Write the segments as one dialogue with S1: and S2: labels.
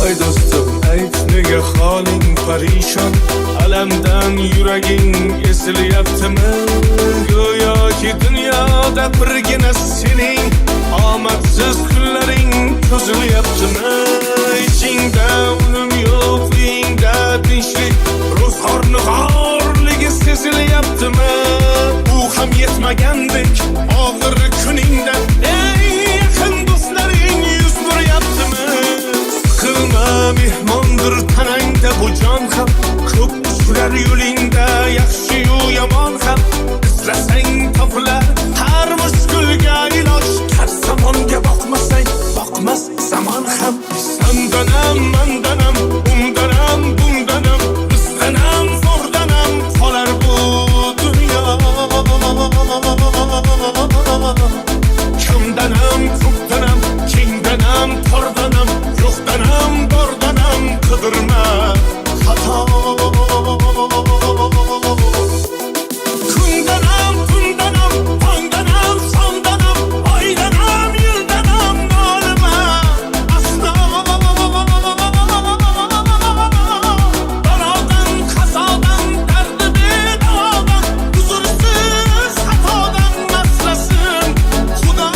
S1: Ay do'stim, ayt nega holing parishon, alamdan yuraging esilyaptimi? Go'yoki dunyoda birgina sening omadsiz kunlaring cho'zilyaptimi? Ichingda unum yo'q, uyingda tinchlik, ro'zg'orni g'orligi sezilyaptimi? Bu ham yetmagandek og'ir kuningda eng yaqin do'stlaring yuz buryaptimi? Qilma, mehmondir tanangda bu jon ham, ko'p uchrar yo'lingda yaxshi-yu yomon ham. Izlasang topilar har mushkulga iloj, har zamonga boqmasang boqmas zamon ham. Sandanam, mandanam, undanam, bundanam, bizdanam, zo'rdanam qolar bu dunyo. Kamdanam, ko'pdanam, kengdanam, tordanam, yo'qdanam, bordanam qidirma xato. Kundanam, kundanam, tongdanam, sondanam, oydanam, yildanam nolima aslo. Balodan, qazodan, dardi bedavodan, huzursiz xatodan maslasin Xudo.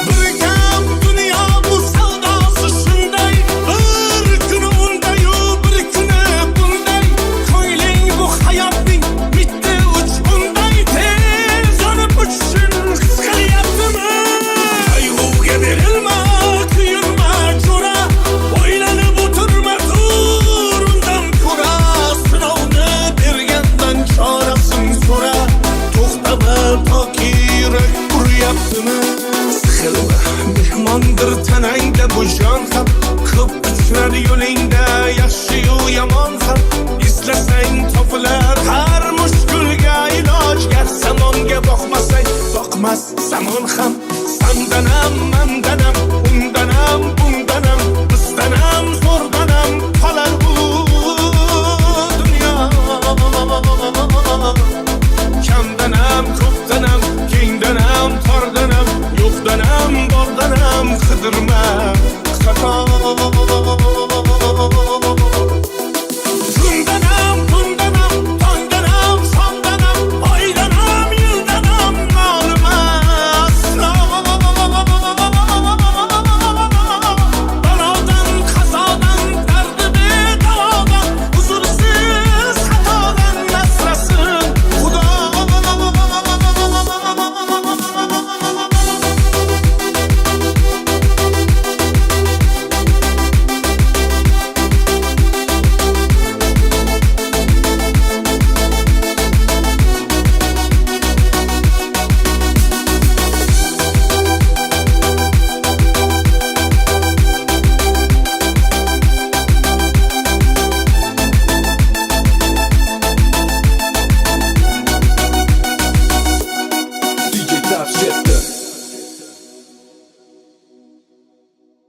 S1: Birkam dunyo bu savdosi shunday, bir kuni undayu bir kuni bunday. Ko'ngling bu hayotning bitta uch bunday, tez yonib uchishini his qilyaptimi? Qayg'uga berilma, kuyinma jo'ra, o'ylanib o'tirma, tur undan ko'ra. Sinovni bergandan chorasin so'ra, to'xtama toki yurak uryaptimi? Siqilma, mehmondir tanangda bu jon ham, ko'p uchrar yo'lingda yaxshi-yu yomon ham. Izlasang topilar har mushkulga iloj, gar zamonga boqmasang boqmas zamon ham. Sandanam, mandanam, undanam,